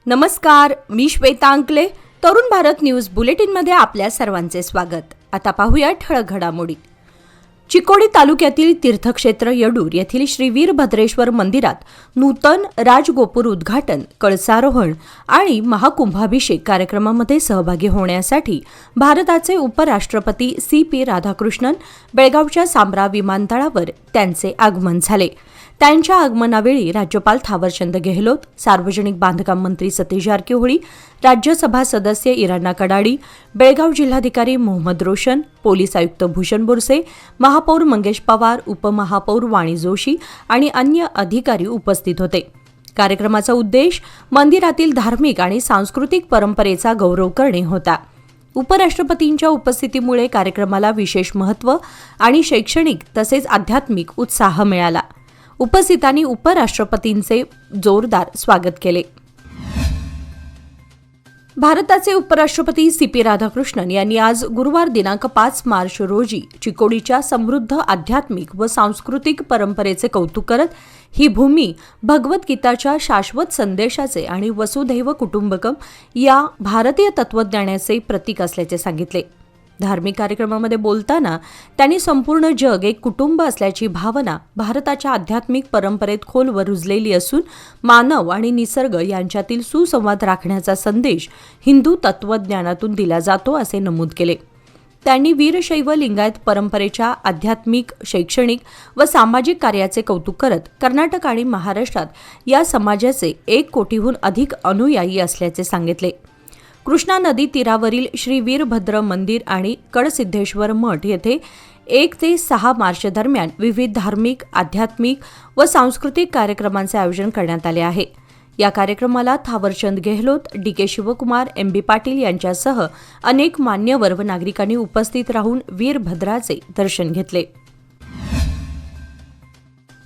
नमस्कार, मी श्वेता अंकले. तरुण भारत न्यूज बुलेटिनमध्ये आपल्या सर्वांचे स्वागत. आता पाहूया ठळक घडामोडी. चिकोडी तालुक्यातील तीर्थक्षेत्र येडूर येथील श्री वीरभद्रेश्वर मंदिरात नूतन राजगोपुर उद्घाटन, कळसारोहण आणि महाकुंभाभिषेक कार्यक्रमामध्ये सहभागी होण्यासाठी भारताचे उपराष्ट्रपती CP राधाकृष्णन बेळगावच्या सांब्रा विमानतळावर त्यांचे आगमन झाले. त्यांच्या आगमनावेळी राज्यपाल थावरचंद गेहलोत, सार्वजनिक बांधकाम मंत्री सतीश जारकिहोळी, राज्यसभा सदस्य इराणा कडाडी, बेळगाव जिल्हाधिकारी मोहम्मद रोशन, पोलीस आयुक्त भूषण बोरसे, महापौर मंगेश पवार, उपमहापौर वाणी जोशी आणि अन्य अधिकारी उपस्थित होते. कार्यक्रमाचा उद्देश मंदिरातील धार्मिक आणि सांस्कृतिक परंपरेचा गौरव करणे होता. उपराष्ट्रपतींच्या उपस्थितीमुळे कार्यक्रमाला विशेष महत्त्व आणि शैक्षणिक तसेच आध्यात्मिक उत्साह मिळाला. उपस्थितांनी उपराष्ट्रपतींचे जोरदार स्वागत केले. भारताचे उपराष्ट्रपती CP राधाकृष्णन यांनी आज गुरुवार दिनांक 5 मार्च रोजी चिकोडीच्या समृद्ध आध्यात्मिक व सांस्कृतिक परंपरेचे कौतुक करत ही भूमी भगवद्गीताच्या शाश्वत संदेशाचे आणि वसुधैव कुटुंबकम या भारतीय तत्त्वज्ञानाचे प्रतीक असल्याचे सांगितले. धार्मिक कार्यक्रमामध्ये बोलताना त्यांनी संपूर्ण जग एक कुटुंब असल्याची भावना भारताच्या आध्यात्मिक परंपरेत खोलवर रुजलेली असून मानव आणि निसर्ग यांच्यातील सुसंवाद राखण्याचा संदेश हिंदू तत्त्वज्ञानातून दिला जातो असे नमूद केले. त्यांनी वीरशैव लिंगायत परंपरेच्या आध्यात्मिक, शैक्षणिक व सामाजिक कार्याचे कौतुक करत कर्नाटक आणि महाराष्ट्रात या समाजाचे 1 कोटीहून अधिक अनुयायी असल्याचे सांगितले. कृष्णा नदी तीरावरील श्री वीरभद्र मंदिर आणि कडसिद्धेश्वर मठ येथे 1 ते 6 मार्च दरम्यान विविध धार्मिक, आध्यात्मिक व सांस्कृतिक कार्यक्रमांचे आयोजन करण्यात आले आहे. या कार्यक्रमाला थावरचंद गेहलोत, DK शिवकुमार, MB पाटील यांच्यासह अनेक मान्यवर व नागरिकांनी उपस्थित राहून वीरभद्राचे दर्शन घेतले.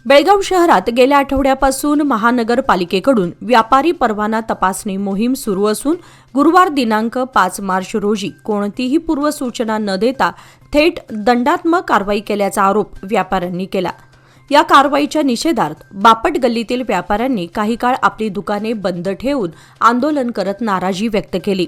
बेळगाव शहरात गेल्या आठवड्यापासून महानगरपालिकेकडून व्यापारी परवाना तपासणी मोहीम सुरू असून गुरुवार दिनांक 5 मार्च रोजी कोणतीही पूर्वसूचना न देता थेट दंडात्मक कारवाई केल्याचा आरोप व्यापाऱ्यांनी केला. या कारवाईच्या निषेधार्थ बापट गल्लीतील व्यापाऱ्यांनी काही काळ आपली दुकाने बंद ठेवून आंदोलन करत नाराजी व्यक्त केली.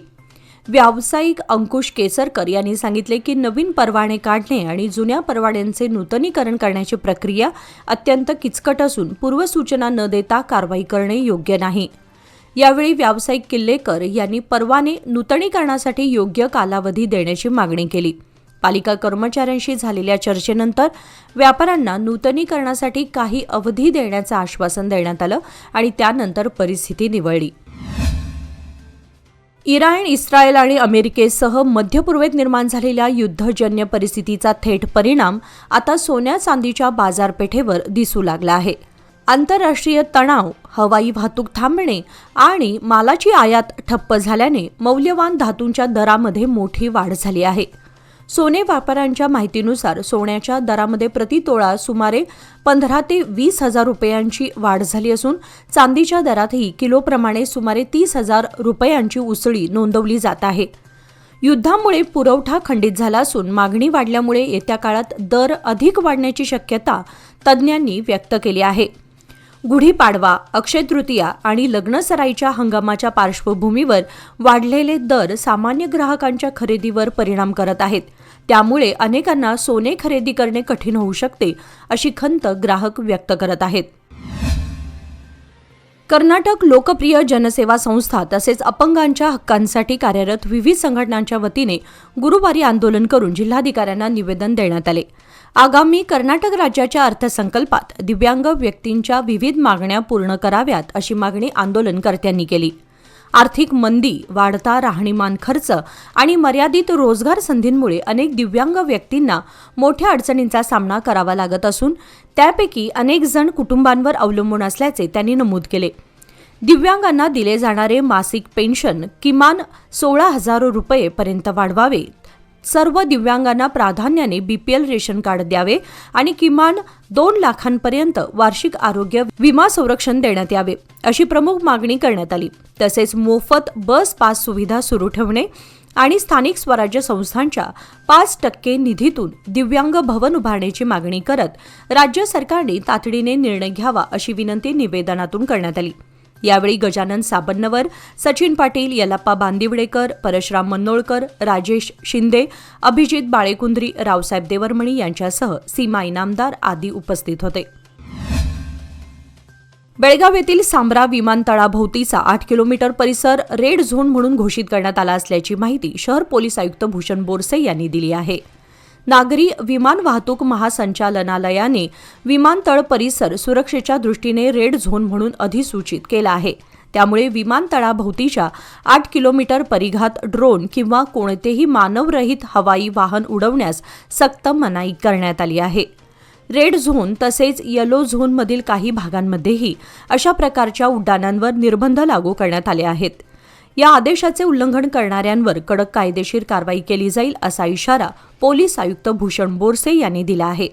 व्यावसायिक अंकुश केसरकर यांनी सांगितले की नवीन परवाने काढणे आणि जुन्या परवान्यांचे नूतनीकरण करण्याची प्रक्रिया अत्यंत किचकट असून पूर्वसूचना न देता कारवाई करणे योग्य नाही. यावेळी व्यावसायिक किल्लेकर यांनी परवाने नूतनीकरणासाठी योग्य कालावधी देण्याची मागणी केली. पालिका कर्मचाऱ्यांशी झालेल्या चर्चेनंतर व्यापाऱ्यांना नूतनीकरणासाठी काही अवधी देण्याचं आश्वासन देण्यात आलं आणि त्यानंतर परिस्थिती निवळली. इराण, इस्रायल आणि अमेरिकेसह मध्य पूर्वेत निर्माण झालेल्या युद्धजन्य परिस्थितीचा थेट परिणाम आता सोन्या चांदीच्या बाजारपेठेवर दिसू लागला आहे. आंतरराष्ट्रीय तणाव, हवाई वाहतूक थांबणे आणि मालाची आयात ठप्प झाल्याने मौल्यवान धातूंच्या दरामध्ये मोठी वाढ झाली आहे. सोने व्यापाऱ्यांच्या माहितीनुसार सोन्याच्या दरामध्ये प्रतितोळा सुमारे 15 ते 20 हजार रुपयांची वाढ झाली असून चांदीच्या दरातही किलोप्रमाणे सुमारे 30,000 रुपयांची उसळी नोंदवली जात आहे. युद्धामुळे पुरवठा खंडित झाला असून मागणी वाढल्यामुळे येत्या काळात दर अधिक वाढण्याची शक्यता तज्ज्ञांनी व्यक्त केली आहे. गुढीपाडवा, अक्षय तृतीया आणि लग्नसराईच्या हंगामाच्या पार्श्वभूमीवर वाढलेले दर सामान्य ग्राहकांच्या खरेदीवर परिणाम करत आहेत. त्यामुळे अनेकांना सोने खरेदी करणे कठीण होऊ शकते अशी खंत ग्राहक व्यक्त करत आहेत. कर्नाटक लोकप्रिय जनसेवा संस्था तसेच अपंगांच्या हक्कांसाठी कार्यरत विविध संघटनांच्या वतीने गुरुवारी आंदोलन करून जिल्हाधिकाऱ्यांना निवेदन देण्यात आले. आगामी कर्नाटक राज्याच्या अर्थसंकल्पात दिव्यांग व्यक्तींच्या विविध मागण्या पूर्ण कराव्यात अशी मागणी आंदोलनकर्त्यांनी केली. आर्थिक मंदी, वाढता राहणीमान खर्च आणि मर्यादित रोजगार संधींमुळे अनेक दिव्यांग व्यक्तींना मोठ्या अडचणींचा सामना करावा लागत असून त्यापैकी अनेक जण कुटुंबांवर अवलंबून असल्याचे त्यांनी नमूद केले. दिव्यांगांना दिले जाणारे मासिक पेन्शन किमान 16,000 रुपयेपर्यंत वाढवावे, सर्व दिव्यांगांना प्राधान्याने BPL रेशन कार्ड द्यावे आणि किमान 2 लाखांपर्यंत वार्षिक आरोग्य विमा संरक्षण देण्यात यावे अशी प्रमुख मागणी करण्यात आली. तसेच मोफत बस पास सुविधा सुरू ठेवणे आणि स्थानिक स्वराज्य संस्थांच्या 5% निधीतून दिव्यांग भवन उभारण्याची मागणी करत राज्य सरकारने तातडीने निर्णय घ्यावा अशी विनंती निवेदनातून करण्यात आली. यावेळी गजानन साबन्नवर, सचिन पाटील, यल्लाप्पा बांदिवडेकर, परशुराम मनोळकर, राजेश शिंदे, अभिजित बाळेकुंद्री, रावसाहेब देवरमणी यांच्यासह सीमा इनामदार आदी उपस्थित होते. बेळगाव येथील सांब्रा विमानतळाभोवतीचा 8 किलोमीटर परिसर रेड झोन म्हणून घोषित करण्यात आला असल्याची माहिती शहर पोलीस आयुक्त भूषण बोरसे यांनी दिली आहे. नागरी विमान वाहतूक महासंचालनालयाने विमानतळ परिसर सुरक्षेच्या दृष्टीने रेड झोन म्हणून अधिसूचित केला आहे. त्यामुळे विमानतळाभोवतीच्या 8 किलोमीटर परिघात ड्रोन किंवा कोणतेही मानवरहित हवाई वाहन उडवण्यास सक्त मनाई करण्यात आली आहे. रेड झोन तसेच येलो झोनमधील काही भागांमध्येही अशा प्रकारच्या उड्डाणांवर निर्बंध लागू करण्यात आले आहेत. या आदेशाचे उल्लंघन करणाऱ्यांवर कडक कायदेशीर कारवाई केली जाईल असा इशारा पोलीस आयुक्त भूषण बोरसे यांनी दिला आहे.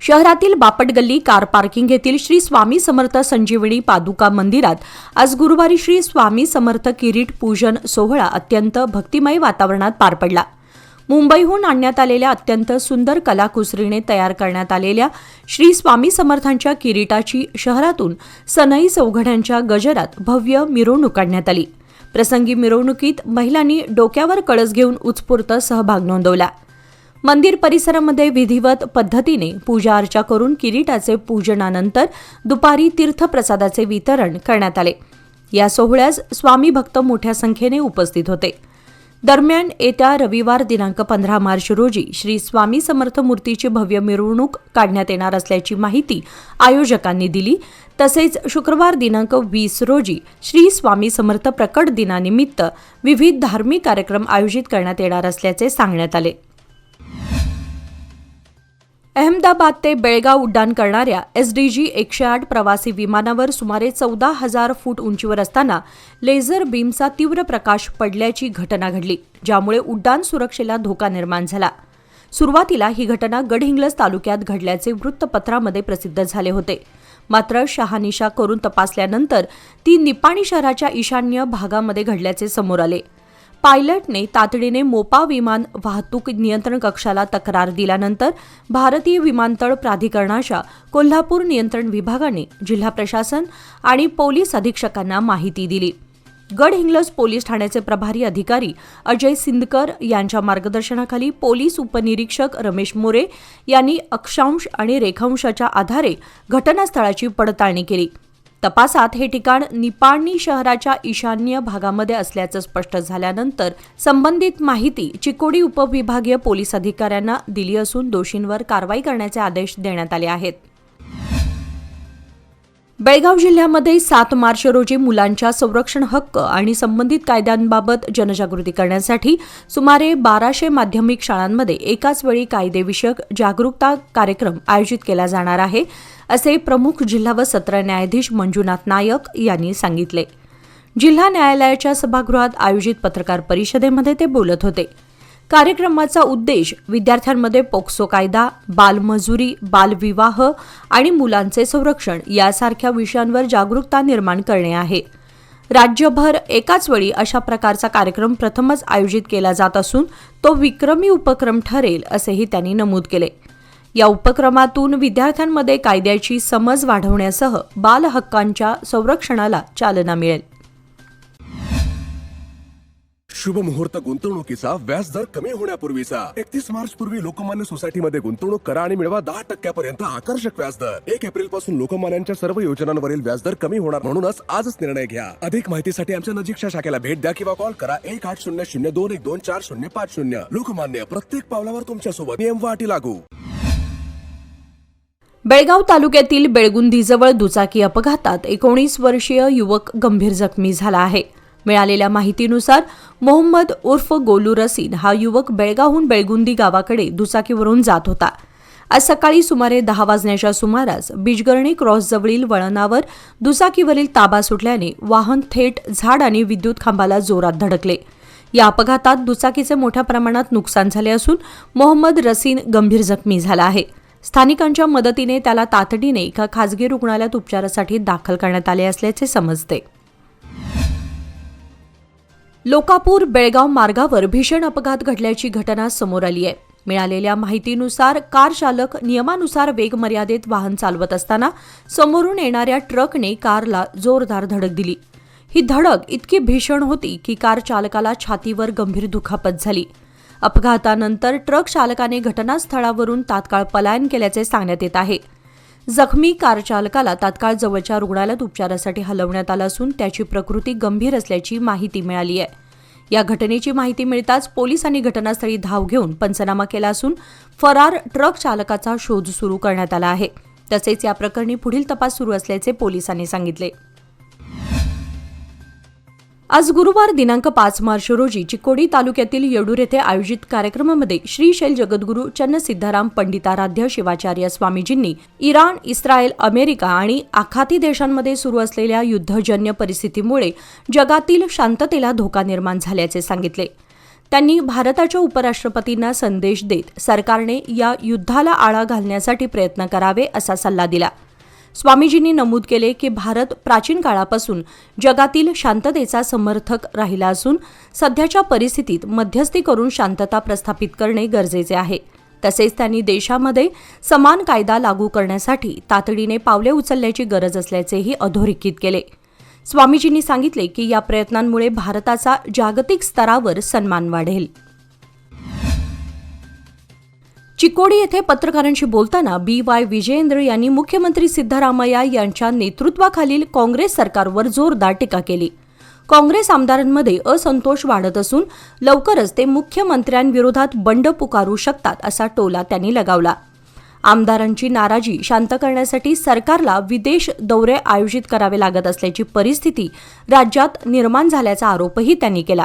शहरातील बापटगल्ली कार पार्किंग येथील श्री स्वामी समर्थ संजीवनी पादुका मंदिरात आज गुरुवारी श्री स्वामी समर्थ किरीट पूजन सोहळा अत्यंत भक्तिमय वातावरणात पार पडला. मुंबईहून आणण्यात आलेल्या अत्यंत सुंदर कलाकुसरीने तयार करण्यात आलेल्या श्री स्वामी समर्थांच्या किरीटाची शहरातून सनई चौघड्यांच्या गजरात भव्य मिरवणूक काढण्यात आली. प्रसंगी मिरवणुकीत महिलांनी डोक्यावर कळस घेऊन उत्स्फूर्त सहभाग नोंदवला. मंदिर परिसरामध्ये विधिवत पद्धतीने पूजा अर्चा करून किरीटाचे पूजनानंतर दुपारी तीर्थप्रसादाचे वितरण करण्यात आले. या सोहळ्यास स्वामी भक्त मोठ्या संख्येने उपस्थित होते. दरम्यान येत्या रविवार दिनांक 15 मार्च रोजी श्री स्वामी समर्थ मूर्तीची भव्य मिरवणूक काढण्यात येणार असल्याची माहिती आयोजकांनी दिली. तसेच शुक्रवार दिनांक 20 रोजी श्री स्वामी समर्थ प्रकट दिनानिमित्त विविध धार्मिक कार्यक्रम आयोजित करण्यात येणार असल्याचे सांगण्यात आले. अहमदाबाद ते बेळगाव उड्डाण करणाऱ्या SDG 108 प्रवासी विमानावर सुमारे 14,000 फूट उंचीवर असताना लेझर बीमचा तीव्र प्रकाश पडल्याची घटना घडली, ज्यामुळे उड्डाण सुरक्षेला धोका निर्माण झाला. सुरुवातीला ही घटना गडहिंग्लज तालुक्यात घडल्याचे वृत्तपत्रामध्ये प्रसिद्ध झाले होते. मात्र शहानिशा करून तपासल्यानंतर ती निपाणी शहराच्या ईशान्य भागामध्ये घडल्याचे समोर आले. पायलटने तातडीने मोपा विमान वाहतूक नियंत्रण कक्षाला तक्रार दिल्यानंतर भारतीय विमानतळ प्राधिकरणाच्या कोल्हापूर नियंत्रण विभागाने जिल्हा प्रशासन आणि पोलीस अधीक्षकांना माहिती दिली. गडहिंग्लज पोलीस ठाण्याचे प्रभारी अधिकारी अजय सिंदकर यांच्या मार्गदर्शनाखाली पोलीस उपनिरीक्षक रमेश मोरे यांनी अक्षांश आणि रेखांशाच्या आधारे घटनास्थळाची पडताळणी केली. तपासात हे ठिकाण निपाणी शहराच्या ईशान्य भागामध्ये असल्याचं स्पष्ट झाल्यानंतर संबंधित माहिती चिकोडी उपविभागीय पोलीस अधिकाऱ्यांना दिली असून दोषींवर कारवाई करण्याचे आदेश देण्यात आले आहेत. बेळगाव जिल्ह्यामध्ये 7 मार्च रोजी मुलांच्या संरक्षण हक्क आणि संबंधित कायद्यांबाबत जनजागृती करण्यासाठी सुमारे 1200 माध्यमिक शाळांमध्ये एकाच वेळी कायदेविषयक जागरूकता कार्यक्रम आयोजित केला जाणार आहे, असे प्रमुख जिल्हा व सत्र न्यायाधीश मंजुनाथ नायक यांनी सांगितले. जिल्हा न्यायालयाच्या सभागृहात आयोजित पत्रकार परिषदेमध्ये ते बोलत होते. कार्यक्रमाचा उद्देश विद्यार्थ्यांमध्ये पोक्सो कायदा, बालमजुरी, बालविवाह आणि मुलांचे संरक्षण यासारख्या विषयांवर जागरूकता निर्माण करणे आहे. राज्यभर एकाच वेळी अशा प्रकारचा कार्यक्रम प्रथमच आयोजित केला जात असून तो विक्रमी उपक्रम ठरेल असेही त्यांनी नमूद केले. या उपक्रमातून विद्यार्थ्यांमध्ये कायद्याची समज वाढवण्यासह बाल हक्कांच्या संरक्षणाला चालना मिळेल. शुभ मुहूर्त गुंतवणुकीचा व्याजदर कमी होण्यापूर्वीचा 31 मार्च पूर्वी लोकमान्य सोसायटीमध्ये गुंतवणूक करा आणि मिळवा 10% आकर्षक व्याजदर. 1 एप्रिल पासून लोकमान्यांच्या सर्व योजनांवरील व्याजदर कमी होणार, म्हणूनच आजच निर्णय घ्या. अधिक माहितीसाठी आमच्या नजीकच्या शाखेला भेट द्या किंवा कॉल करा 1800-212-4050. लोकमान्य, प्रत्येक पावलावर तुमच्या सोबत. नियम व अटी लागू. बेळगाव तालुक्यातील बेळगुंदीजवळ दुचाकी अपघातात 19 वर्षीय युवक गंभीर जखमी झाला आहे. मिळालेल्या माहितीनुसार मोहम्मद उर्फ गोलू रसीन हा युवक बेळगावहून बेळगुंदी गावाकडे दुचाकीवरून जात होता. आज सकाळी सुमारे 10 वाजण्याच्या सुमारास बिजगर्णी क्रॉसजवळील वळणावर दुचाकीवरील ताबा सुटल्याने वाहन थेट झाड आणि विद्युत खांबाला जोरात धडकले. या अपघातात दुचाकीचे मोठ्या प्रमाणात नुकसान झाले असून मोहम्मद रसीन गंभीर जखमी झाला आहे. स्थानिकांच्या मदतीने त्याला तातडीने एका खासगी रुग्णालयात उपचारासाठी दाखल करण्यात आले असल्याचे समजते. लोकापूर बेळगाव मार्गावर भीषण अपघात घडल्याची घटना समोर आली आहे. मिळालेल्या माहितीनुसार कार चालक नियमानुसार वेग मर्यादेत वाहन चालवत असताना समोरून येणाऱ्या ट्रकने कारला जोरदार धडक दिली. ही धडक इतकी भीषण होती की कार चालकाला छातीवर गंभीर दुखापत झाली. अपघातानंतर ट्रक चालकाने घटनास्थळावरून तात्काळ पलायन केल्याचे सांगण्यात येत आहे. जखमी कार चालकाला तात्काळ जवळच्या रुग्णालयात उपचारासाठी हलवण्यात आलं असून त्याची प्रकृती गंभीर असल्याची माहिती मिळाली आहे. या घटनेची माहिती मिळताच पोलिसांनी घटनास्थळी धाव घेऊन पंचनामा केला असून फरार ट्रक चालकाचा शोध सुरू करण्यात आला आहे. तसेच या प्रकरणी पुढील तपास सुरू असल्याचे पोलिसांनी सांगितले. आज गुरुवार दिनांक 5 मार्च रोजी चिकोडी तालुक्यातील येडूर येथे आयोजित कार्यक्रमामध्ये श्री शैल जगद्गुरू चन्न सिद्धाराम पंडिताराध्य शिवाचार्य स्वामीजींनी इराण, इस्रायल, अमेरिका आणि आखाती देशांमध्ये सुरू असलेल्या युद्धजन्य परिस्थितीमुळे जगातील शांततेला धोका निर्माण झाल्याचे सांगितले. त्यांनी भारताच्या उपराष्ट्रपतींना संदेश देत सरकारने या युद्धाला आळा घालण्यासाठी प्रयत्न करावे असा सल्ला दिला. स्वामीजींनी नमूद केले की भारत प्राचीन काळापासून जगातील शांततेचा समर्थक राहिला असून सध्याच्या परिस्थितीत मध्यस्थी करून शांतता प्रस्थापित करणे गरजेचे आहे. तसेच त्यांनी देशामध्ये समान कायदा लागू करण्यासाठी तातडीने पावले उचलण्याची गरज असल्याचेही अधोरेखित केले. स्वामीजींनी सांगितले की या प्रयत्नांमुळे भारताचा जागतिक स्तरावर सन्मान वाढेल. चिकोडी येथे पत्रकारांशी बोलताना BY विजयेंद्र यांनी मुख्यमंत्री सिद्धरामय्या यांच्या नेतृत्वाखालील काँग्रेस सरकारवर जोरदार टीका केली. काँग्रेस आमदारांमध्ये असंतोष वाढत असून लवकरच ते मुख्यमंत्र्यांविरोधात बंड पुकारू शकतात असा टोला त्यांनी लगावला. आमदारांची नाराजी शांत करण्यासाठी सरकारला विदेश दौरे आयोजित करावे लागत असल्याची परिस्थिती राज्यात निर्माण झाल्याचा आरोपही त्यांनी केला.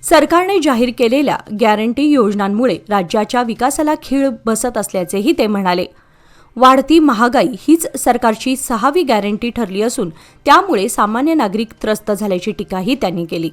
सरकारने जाहीर केलेल्या गॅरंटी योजनांमुळे राज्याच्या विकासाला खीळ बसत असल्याचेही ते म्हणाले. वाढती महागाई हीच सरकारची 6वी गॅरंटी ठरली असून त्यामुळे सामान्य नागरिक त्रस्त झाल्याची टीकाही त्यांनी केली.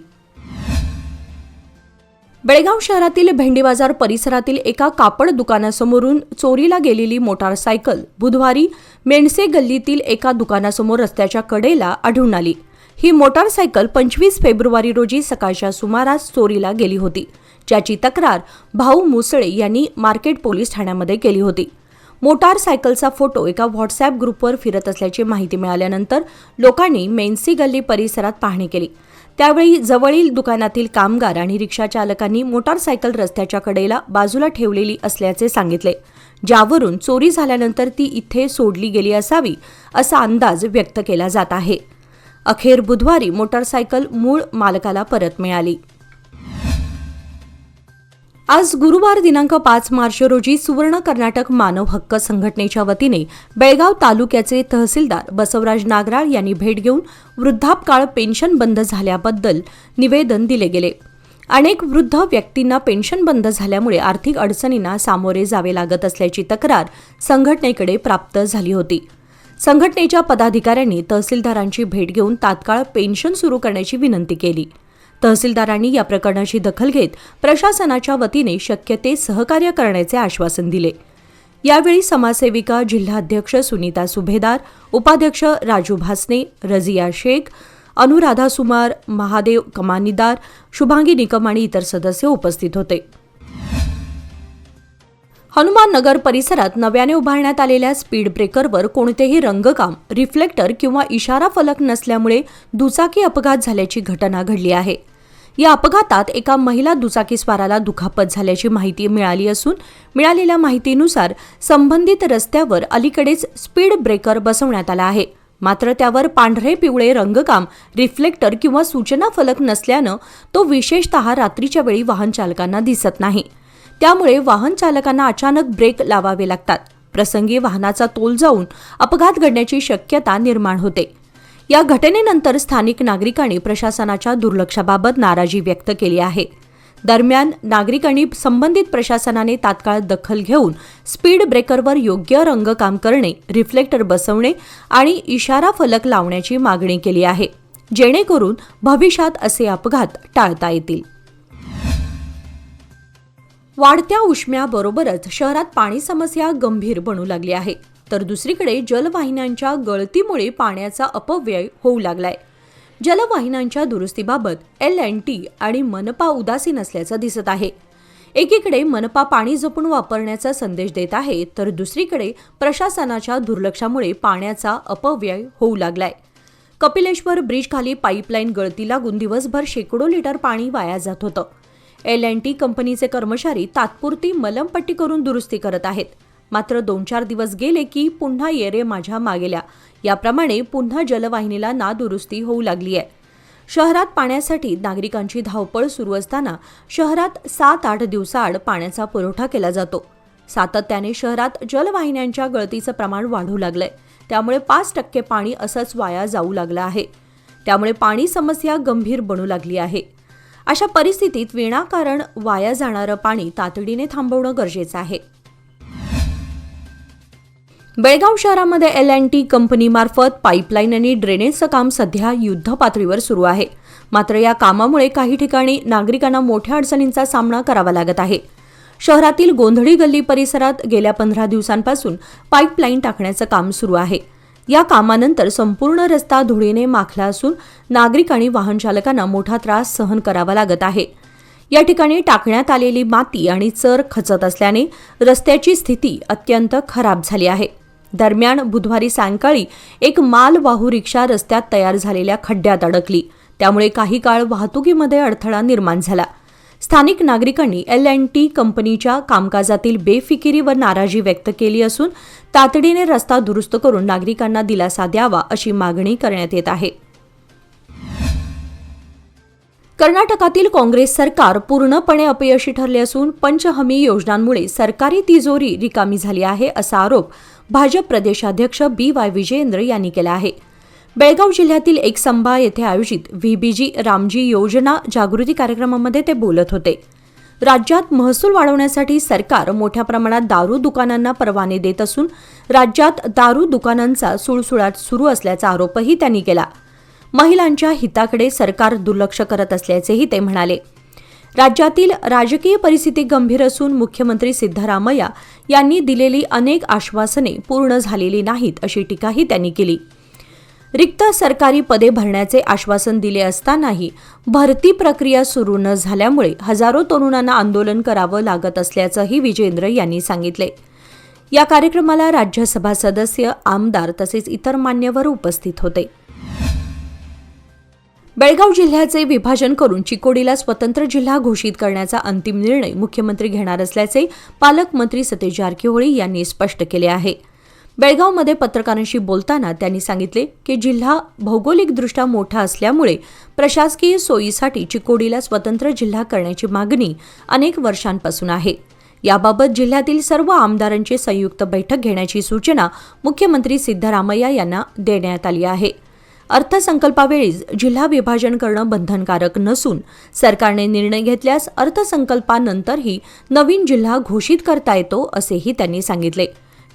बेळगाव शहरातील भेंडीबाजार परिसरातील एका कापड दुकानासमोरून चोरीला गेलेली मोटारसायकल बुधवारी मेंडसे गल्लीतील एका दुकानासमोर रस्त्याच्या कडेला आढळून आली. ही मोटारसायकल 25 फेब्रुवारी रोजी सकाळच्या सुमारास चोरीला गेली होती, ज्याची तक्रार भाऊ मुसळे यांनी मार्केट पोलीस ठाण्यामध्ये केली होती. मोटारसायकलचा फोटो एका व्हॉट्सअॅप ग्रुपवर फिरत असल्याची माहिती मिळाल्यानंतर लोकांनी मेन्सी गल्ली परिसरात पाहणी केली. त्यावेळी जवळील दुकानातील कामगार आणि रिक्षाचालकांनी मोटारसायकल रस्त्याच्या कडेला बाजूला ठेवलेली असल्याचे सांगितले, ज्यावरून चोरी झाल्यानंतर ती इथे सोडली गेली असावी असा अंदाज व्यक्त केला जात आहे. अखेर बुधवारी मोटारसायकल मूळ मालकाला परत मिळाली. आज गुरुवार दिनांक 5 मार्च रोजी सुवर्ण कर्नाटक मानव हक्क संघटनेच्या वतीने बेळगाव तालुक्याचे तहसीलदार बसवराज नागराळ यांनी भेट घेऊन वृद्धापकाळ पेन्शन बंद झाल्याबद्दल निवेदन दिले गेले. अनेक वृद्ध व्यक्तींना पेन्शन बंद झाल्यामुळे आर्थिक अडचणींना सामोरे जावे लागत असल्याची तक्रार संघटनेकडे प्राप्त झाली होती. संघटनेच्या पदाधिकाऱ्यांनी तहसीलदारांची भेट घेऊन तात्काळ पेन्शन सुरू करण्याची विनंती केली. तहसीलदारांनी या प्रकरणाची दखल घेत प्रशासनाच्या वतीने शक्य ते सहकार्य करण्याचे आश्वासन दिले. यावेळी समाजसेविका जिल्हाध्यक्ष सुनीता सुभेदार, उपाध्यक्ष राजू भासने, रझिया शेख, अनुराधा सुमार, महादेव कमानीदार, शुभांगी निकम आणि इतर सदस्य उपस्थित होते. हनुमान नगर परिसरात नव्याने उभारण्यात आलेल्या स्पीड ब्रेकरवर कोणतेही रंगकाम, रिफ्लेक्टर किंवा इशारा फलक नसल्यामुळे दुचाकी अपघात झाल्याची घटना घडली आहे. या अपघातात एका महिला दुचाकीस्वाराला दुखापत झाल्याची माहिती मिळाली असून मिळालेल्या माहितीनुसार संबंधित रस्त्यावर अलीकडेच स्पीड ब्रेकर बसवण्यात आला आहे. मात्र त्यावर पांढरे पिवळे रंगकाम, रिफ्लेक्टर किंवा सूचना फलक नसल्यानं तो विशेषतः रात्रीच्या वेळी वाहन चालकांना दिसत नाही. त्यामुळे वाहन चालकांना अचानक ब्रेक लावावे लागतात. प्रसंगी वाहनाचा तोल जाऊन अपघात घडण्याची शक्यता निर्माण होते. या घटनेनंतर स्थानिक नागरिकांनी प्रशासनाच्या दुर्लक्षाबाबत नाराजी व्यक्त केली आहे. दरम्यान नागरिकांनी संबंधित प्रशासनाने तात्काळ दखल घेऊन स्पीड ब्रेकरवर योग्य रंगकाम करणे, रिफ्लेक्टर बसवणे आणि इशारा फलक लावण्याची मागणी केली आहे, जेणेकरून भविष्यात असे अपघात टाळता येतील. वाढत्या उष्म्याबरोबरच शहरात पाणी समस्या गंभीर बनू लागली आहे, तर दुसरीकडे जलवाहिन्यांच्या गळतीमुळे पाण्याचा अपव्यय होऊ लागलाय. जलवाहिन्यांच्या दुरुस्तीबाबत L&T आणि मनपा उदासीन असल्याचं दिसत आहे. एकीकडे मनपा पाणी जपून वापरण्याचा संदेश देत आहे, तर दुसरीकडे प्रशासनाच्या दुर्लक्षामुळे पाण्याचा अपव्यय होऊ लागलाय. कपिलेश्वर ब्रिजखाली पाईपलाईन गळती लागून दिवसभर शेकडो लिटर पाणी वाया जात होतं. L&T कंपनीचे कर्मचारी तात्पुरती मलमपट्टी करून दुरुस्ती करत आहेत. मात्र 2-4 दिवस गेले की पुन्हा ये रे माझ्या मागेल्या याप्रमाणे पुन्हा जलवाहिनीला नादुरुस्ती होऊ लागली आहे. शहरात पाण्यासाठी नागरिकांची धावपळ सुरू असताना शहरात 7-8 दिवसाआड पाण्याचा पुरवठा केला जातो. सातत्याने शहरात जलवाहिन्यांच्या गळतीचं प्रमाण वाढू लागलंय. त्यामुळे 5% पाणी असंच वाया जाऊ लागलं आहे. त्यामुळे पाणी समस्या गंभीर बनू लागली आहे. अशा परिस्थितीत विनाकारण वाया जाणारं पाणी तातडीने थांबवणं गरजेचं आहे. बेळगाव शहरामध्ये L&T कंपनीमार्फत पाईपलाईन आणि ड्रेनेजचं काम सध्या युद्धपातळीवर सुरू आहे. मात्र या कामामुळे काही ठिकाणी नागरिकांना मोठ्या अडचणींचा सामना करावा लागत आहे. शहरातील गोंधळी गल्ली परिसरात गेल्या 15 दिवसांपासून पाईपलाईन टाकण्याचं काम सुरू आहे. या कामानंतर संपूर्ण रस्ता धुळीने माखला असून नागरिक आणि वाहन चालकांना मोठा त्रास सहन करावा लागत आहे. या ठिकाणी टाकण्यात आलेली माती आणि चर खचत असल्याने रस्त्याची स्थिती अत्यंत खराब झाली आहे. दरम्यान बुधवारी सायंकाळी एक मालवाहू रिक्षा रस्त्यात तयार झालेल्या खड्ड्यात अडकली. त्यामुळे काही काळ वाहतुकीमध्ये अडथळा निर्माण झाला. स्थानिक नागरिकांनी L&T कंपनीच्या कामकाजातील बेफिकिरीवर नाराजी व्यक्त केली असून तातडीने रस्ता दुरुस्त करून नागरिकांना दिलासा द्यावा अशी मागणी करण्यात येत आहे. कर्नाटकातील काँग्रेस सरकार पूर्णपणे अपयशी ठरले असून पंचहमी योजनांमुळे सरकारी तिजोरी रिकामी झाली आहे असा आरोप भाजप प्रदेशाध्यक्ष BY विजयेंद्र यांनी केला आहे. बेळगाव जिल्ह्यातील एकसंबा येथे आयोजित VBG रामजी योजना जागृती कार्यक्रमामध्ये ते बोलत होते. राज्यात महसूल वाढवण्यासाठी सरकार मोठ्या प्रमाणात दारू दुकानांना परवाने देत असून राज्यात दारू दुकानांचा सुळसुळाट सुरू असल्याचा आरोपही त्यांनी केला. महिलांच्या हिताकडे सरकार दुर्लक्ष करत असल्याचेही ते म्हणाले. राज्यातील राजकीय परिस्थिती गंभीर असून मुख्यमंत्री सिद्धरामय्या यांनी दिलेली अनेक आश्वासने पूर्ण झालेली नाहीत अशी टीकाही त्यांनी केली. रिक्त सरकारी पदे भरण्याचे आश्वासन दिले असतानाही भरती प्रक्रिया सुरू न झाल्यामुळे हजारो तरुणांना आंदोलन करावं लागत असल्याचंही विजेंद्र यांनी सांगितले. या कार्यक्रमाला राज्यसभा सदस्य, आमदार तसेच इतर मान्यवर उपस्थित होते. बेळगाव जिल्ह्याचे विभाजन करून चिकोडीला स्वतंत्र जिल्हा घोषित करण्याचा अंतिम निर्णय मुख्यमंत्री घेणार असल्याचे पालकमंत्री सतीश जारकिहोळी यांनी स्पष्ट केले आहे. बेळगावमध्ये पत्रकारांशी बोलताना त्यांनी सांगितले की जिल्हा भौगोलिकदृष्ट्या मोठा असल्यामुळे प्रशासकीय सोयीसाठी चिकोडीला स्वतंत्र जिल्हा करण्याची मागणी अनेक वर्षांपासून आहे. याबाबत जिल्ह्यातील सर्व आमदारांची संयुक्त बैठक घेण्याची सूचना मुख्यमंत्री सिद्धरामय्या यांना देण्यात आली आहे. अर्थसंकल्पावेळीच जिल्हा विभाजन करणं बंधनकारक नसून सरकारने निर्णय घेतल्यास अर्थसंकल्पानंतरही नवीन जिल्हा घोषित करता येतो असेही त्यांनी सांगितले.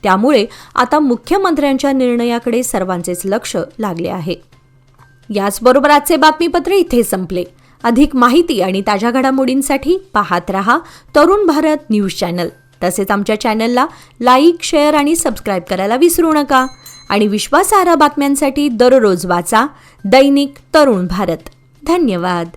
त्यामुळे आता मुख्यमंत्र्यांच्या निर्णयाकडे सर्वांचेच लक्ष लागले आहे. याचबरोबर आजचे बातमीपत्र इथे संपले. अधिक माहिती आणि ताज्या घडामोडींसाठी पाहत रहा तरुण भारत न्यूज चॅनल. तसेच आमच्या चॅनलला लाईक, शेअर आणि सबस्क्राईब करायला विसरू नका. आणि विश्वासार्ह बातम्यांसाठी दररोज वाचा दैनिक तरुण भारत. धन्यवाद.